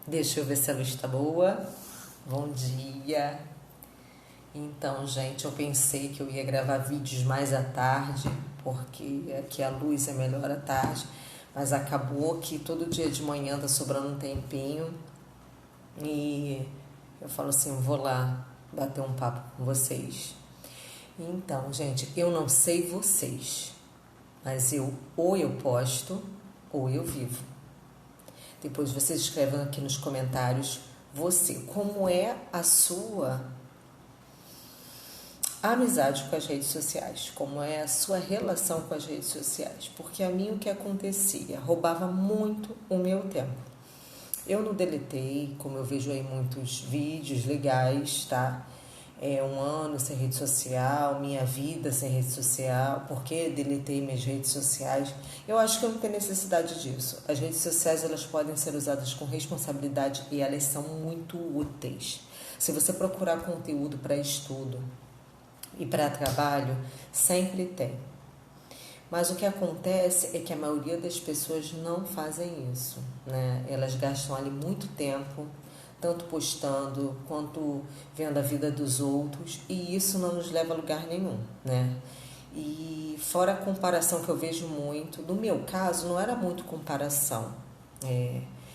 Deixa eu ver se a luz tá boa. Bom dia. Então, gente, eu pensei que eu ia gravar vídeos mais à tarde, porque aqui a luz é melhor à tarde, mas acabou que todo dia de manhã tá sobrando um tempinho e eu falo assim, vou lá bater um papo com vocês. Então, gente, eu não sei vocês, mas ou eu posto ou eu vivo. Depois vocês escrevem aqui nos comentários como é a sua amizade com as redes sociais, como é a sua relação com as redes sociais, porque a mim o que acontecia? Roubava muito o meu tempo. Eu não deletei, como eu vejo aí muitos vídeos legais, tá? Um ano sem rede social, minha vida sem rede social, porque deletei minhas redes sociais. Eu acho que eu não tenho necessidade disso. As redes sociais elas podem ser usadas com responsabilidade e elas são muito úteis. Se você procurar conteúdo para estudo e para trabalho, sempre tem. Mas o que acontece é que a maioria das pessoas não fazem isso, né? Elas gastam ali muito tempo, tanto postando quanto vendo a vida dos outros, e isso não nos leva a lugar nenhum, né? E fora a comparação que eu vejo muito, no meu caso não era muito comparação,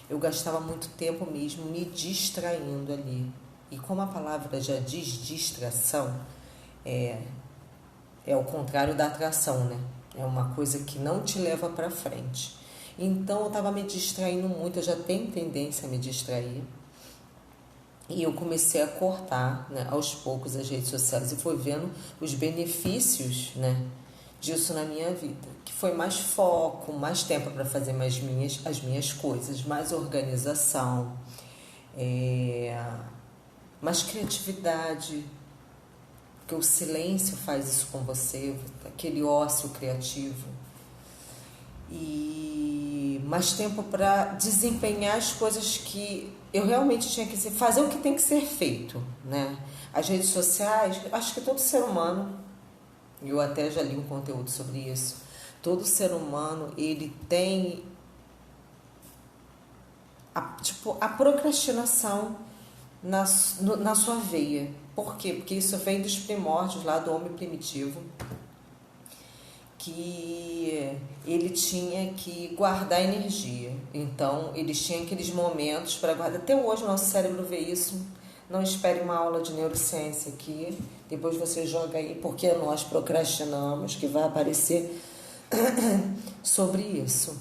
eu gastava muito tempo mesmo me distraindo ali. E como a palavra já diz distração, é o contrário da atração, né? É uma coisa que não te leva para frente. Então eu estava me distraindo muito, eu já tenho tendência a me distrair. E eu comecei a cortar, né, aos poucos as redes sociais e fui vendo os benefícios, né, disso na minha vida. Que foi mais foco, mais tempo para fazer as minhas coisas, mais organização, mais criatividade, porque o silêncio faz isso com você, aquele ócio criativo. E mais tempo para desempenhar as coisas que eu realmente tinha que fazer o que tem que ser feito, né? As redes sociais, acho que todo ser humano, eu até já li um conteúdo sobre isso, todo ser humano ele tem a procrastinação na sua veia. Por quê? Porque isso vem dos primórdios lá do homem primitivo, que ele tinha que guardar energia. Então, eles tinham aqueles momentos para guardar. Até hoje o nosso cérebro vê isso. Não espere uma aula de neurociência aqui. Depois você joga aí porque nós procrastinamos, que vai aparecer sobre isso.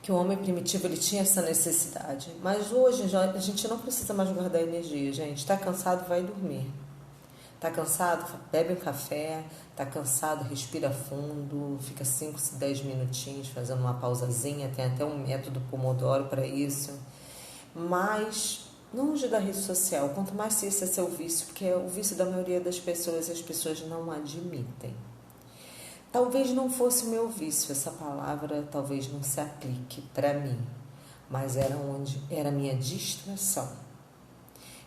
Que o homem primitivo ele tinha essa necessidade. Mas hoje a gente não precisa mais guardar energia, gente. Está cansado, vai dormir. Tá cansado? Bebe um café. Tá cansado? Respira fundo. Fica 5, 10 minutinhos fazendo uma pausazinha. Tem até um método Pomodoro para isso. Mas longe da rede social. Quanto mais se esse é seu vício, porque é o vício da maioria das pessoas, as pessoas não admitem. Talvez não fosse o meu vício, essa palavra talvez não se aplique para mim, mas era a minha distração.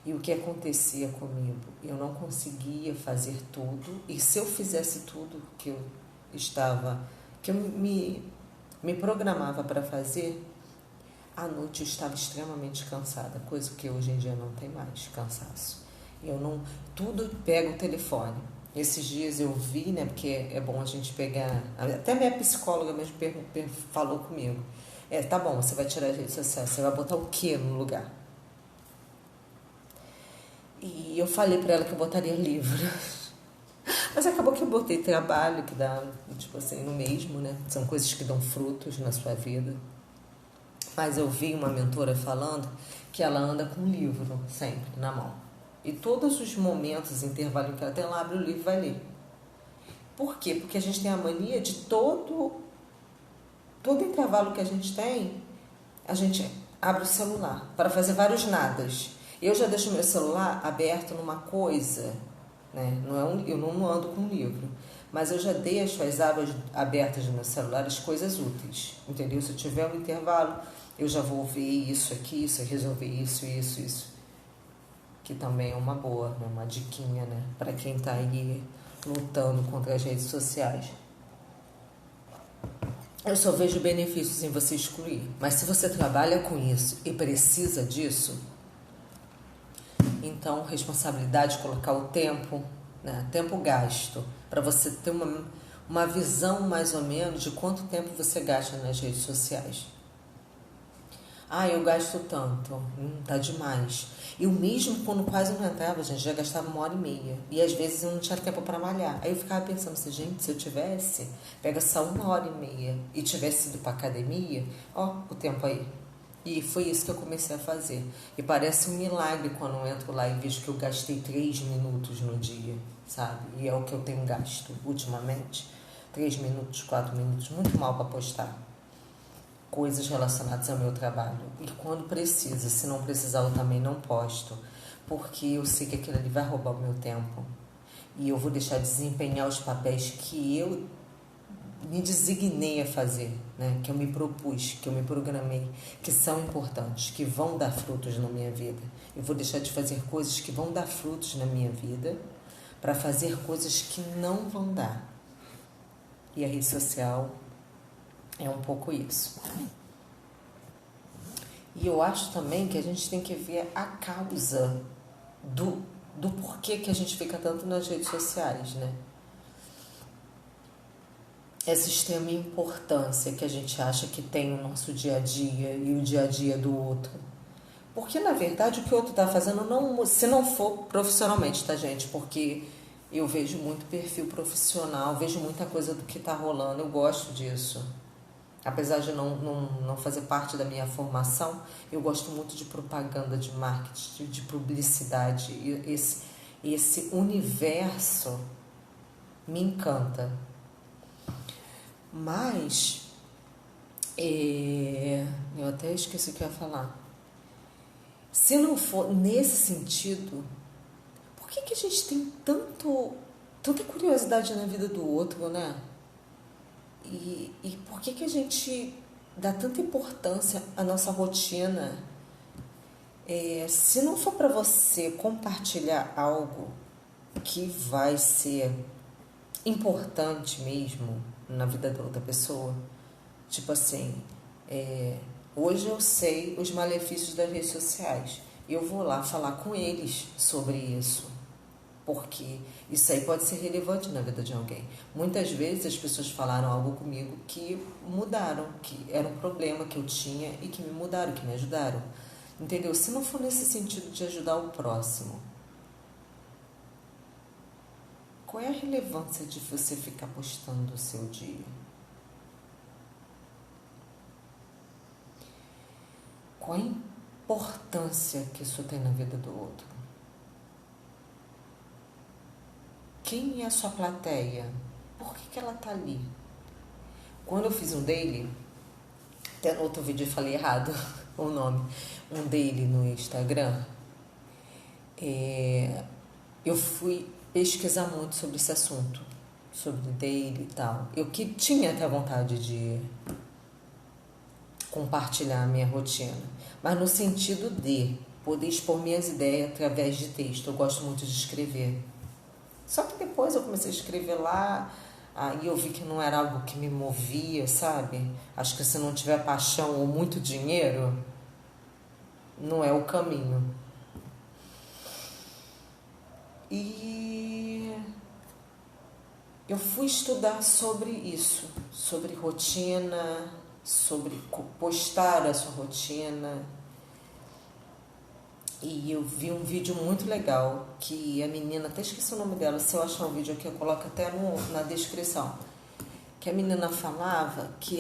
E o que acontecia comigo? Eu não conseguia fazer tudo, e se eu fizesse tudo que eu me programava para fazer, à noite eu estava extremamente cansada, coisa que hoje em dia não tem mais, cansaço. Tudo pega o telefone. Esses dias eu vi, né, porque é bom a gente pegar, até minha psicóloga mesmo falou comigo, tá bom, você vai tirar as redes sociais, você vai botar o que no lugar? E eu falei pra ela que eu botaria livros. Mas acabou que eu botei trabalho, que dá, tipo assim, no mesmo, né? São coisas que dão frutos na sua vida. Mas eu vi uma mentora falando que ela anda com um livro sempre na mão. E todos os momentos, intervalo que ela tem, ela abre o livro e vai ler. Por quê? Porque a gente tem a mania de todo intervalo que a gente abre o celular para fazer vários nadas. Eu já deixo meu celular aberto numa coisa, né? Eu não ando com um livro, mas eu já deixo as abas abertas no meu celular, as coisas úteis, entendeu? Se eu tiver um intervalo, eu já vou ver isso aqui, resolver isso, que também é uma boa, né? Uma diquinha, né? Para quem está aí lutando contra as redes sociais. eu só vejo benefícios em você excluir. Mas se você trabalha com isso e precisa disso, então responsabilidade de colocar o tempo, né? Tempo gasto, para você ter uma visão mais ou menos de quanto tempo você gasta nas redes sociais. Ah, eu gasto tanto. Tá demais. Eu mesmo, quando quase não entrava, gente, já gastava 1h30. E às vezes eu não tinha tempo para malhar. Aí eu ficava pensando assim, gente, se eu tivesse, pega só 1h30 e tivesse ido para academia, ó, o tempo aí. E foi isso que eu comecei a fazer. E parece um milagre quando eu entro lá e vejo que eu gastei 3 minutos no dia, sabe? E é o que eu tenho gasto ultimamente. 3 minutos, 4 minutos, muito mal para postar coisas relacionadas ao meu trabalho. E quando precisa, se não precisar eu também não posto, porque eu sei que aquilo ali vai roubar o meu tempo. E eu vou deixar de desempenhar os papéis que eu me designei a fazer, né? Que eu me propus, que eu me programei, que são importantes, que vão dar frutos na minha vida. Eu vou deixar de fazer coisas que vão dar frutos na minha vida para fazer coisas que não vão dar. E a rede social é um pouco isso. E eu acho também que a gente tem que ver a causa do porquê que a gente fica tanto nas redes sociais, né? Essa extrema importância que a gente acha que tem no nosso dia a dia e o dia a dia do outro. Porque, na verdade, o que o outro está fazendo, não, se não for profissionalmente, tá, gente? Porque eu vejo muito perfil profissional, vejo muita coisa do que está rolando, eu gosto disso. Apesar de não fazer parte da minha formação, eu gosto muito de propaganda, de marketing, de publicidade. Esse universo me encanta. Mas, eu até esqueci o que eu ia falar. Se não for nesse sentido, por que a gente tem tanta curiosidade na vida do outro, né? E por que a gente dá tanta importância à nossa rotina? Se não for para você compartilhar algo que vai ser importante mesmo na vida da outra pessoa, tipo assim, hoje eu sei os malefícios das redes sociais, eu vou lá falar com eles sobre isso. Porque isso aí pode ser relevante na vida de alguém. Muitas vezes as pessoas falaram algo comigo que mudaram, que era um problema que eu tinha e que me mudaram, que me ajudaram. Entendeu? Se não for nesse sentido de ajudar o próximo, qual é a relevância de você ficar postando o seu dia? Qual a importância que isso tem na vida do outro? Quem é a sua plateia? Por que ela tá ali? Quando eu fiz um daily, até no outro vídeo eu falei errado o nome, um daily no Instagram, eu fui pesquisar muito sobre esse assunto, sobre daily e tal. Eu que tinha até vontade de compartilhar a minha rotina, mas no sentido de poder expor minhas ideias através de texto. Eu gosto muito de escrever. Só que depois eu comecei a escrever lá, aí eu vi que não era algo que me movia, sabe? Acho que se não tiver paixão ou muito dinheiro, não é o caminho. E eu fui estudar sobre isso, sobre rotina, sobre postar a sua rotina. E eu vi um vídeo muito legal que a menina, até esqueci o nome dela, se eu achar o vídeo aqui eu coloco até na descrição, que a menina falava que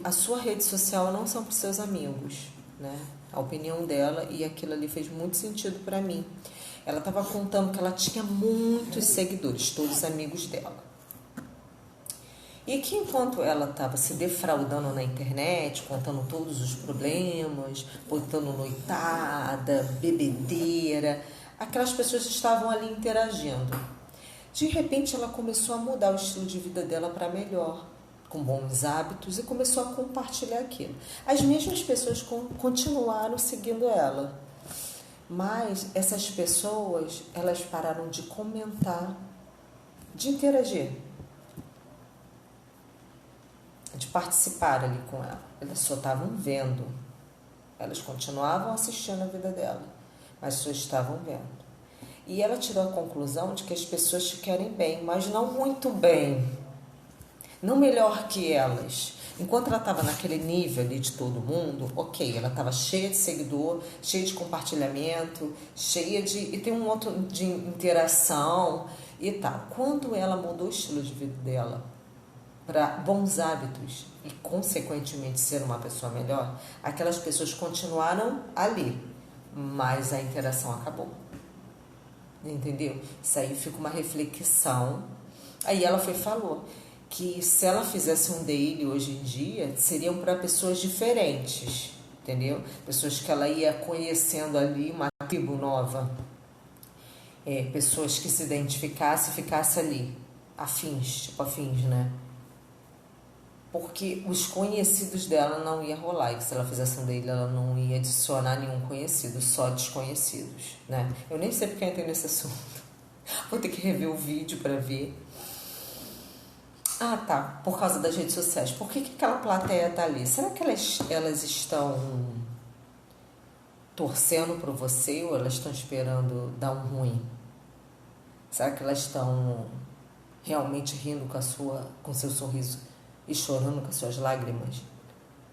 a sua rede social não são para os seus amigos, né? A opinião dela, e aquilo ali fez muito sentido para mim. Ela estava contando que ela tinha muitos seguidores, todos amigos dela. E que enquanto ela estava se defraudando na internet, contando todos os problemas, botando noitada, bebedeira, aquelas pessoas estavam ali interagindo. De repente ela começou a mudar o estilo de vida dela para melhor, com bons hábitos, e começou a compartilhar aquilo. As mesmas pessoas continuaram seguindo ela, mas essas pessoas, elas pararam de comentar, de interagir. de participar ali com ela. Elas só estavam vendo. Elas continuavam assistindo a vida dela, mas só estavam vendo. E ela tirou a conclusão de que as pessoas te querem bem, mas não muito bem. Não melhor que elas. Enquanto ela estava naquele nível ali de todo mundo, ok, ela estava cheia de seguidor, cheia de compartilhamento, cheia de... E tem um outro de interação e tal. Quando ela mudou o estilo de vida dela para bons hábitos e, consequentemente, ser uma pessoa melhor, aquelas pessoas continuaram ali, mas a interação acabou. Entendeu? Isso aí fica uma reflexão. Aí ela falou que se ela fizesse um daily hoje em dia, seriam para pessoas diferentes, entendeu? Pessoas que ela ia conhecendo ali, uma tribo nova. Pessoas que se identificassem e ficassem ali, afins, né? Porque os conhecidos dela não ia rolar, e se ela fizesse um daily, ela não ia adicionar nenhum conhecido, só desconhecidos, né? Eu nem sei porque eu entrei nesse assunto. Vou ter que rever o vídeo para ver. Ah, tá. Por causa das redes sociais. Por que aquela plateia tá ali? Será que elas estão torcendo por você ou elas estão esperando dar um ruim? Será que elas estão realmente rindo com seu sorriso e chorando com as suas lágrimas?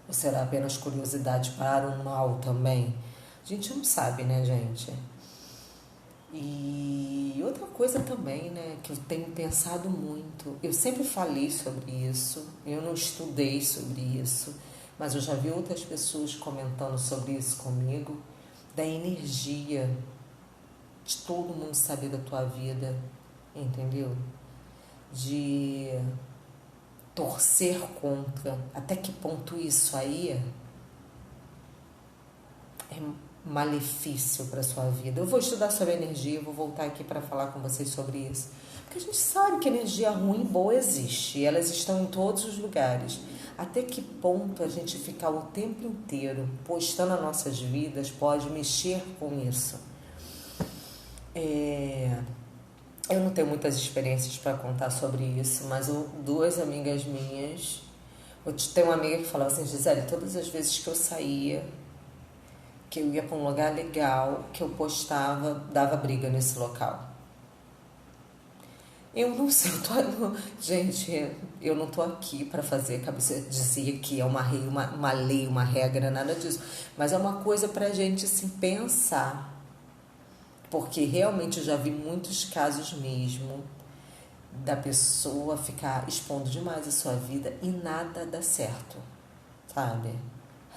Ou será apenas curiosidade para um mal também? A gente não sabe, né, gente? E outra coisa também, né, que eu tenho pensado muito, eu sempre falei sobre isso, eu não estudei sobre isso, mas eu já vi outras pessoas comentando sobre isso comigo, da energia, de todo mundo saber da tua vida, entendeu? De torcer contra, até que ponto isso aí é malefício para sua vida. Eu vou estudar sobre energia, vou voltar aqui para falar com vocês sobre isso. Porque a gente sabe que energia ruim e boa existe, e elas estão em todos os lugares. Até que ponto a gente ficar o tempo inteiro postando as nossas vidas pode mexer com isso? Eu não tenho muitas experiências para contar sobre isso, mas duas amigas minhas... Eu tenho uma amiga que falava assim, Gisele, todas as vezes que eu saía, que eu ia para um lugar legal, que eu postava, dava briga nesse local. Eu não sei, gente, eu não tô aqui para fazer cabeça, dizer que é uma lei, uma regra, nada disso. Mas é uma coisa pra gente assim, pensar. Porque realmente eu já vi muitos casos mesmo da pessoa ficar expondo demais a sua vida e nada dá certo, sabe?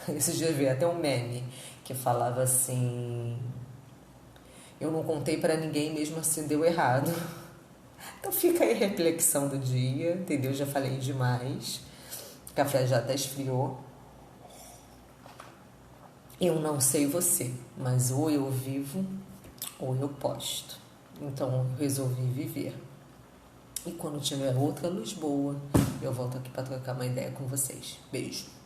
Esses dias eu vi até um meme que falava assim: eu não contei pra ninguém, mesmo assim deu errado. Então fica aí a reflexão do dia, entendeu? Já falei demais. O café já até esfriou. Eu não sei você, mas ou eu vivo ou eu posto. Então eu resolvi viver. E quando tiver outra luz boa, eu volto aqui para trocar uma ideia com vocês. Beijo.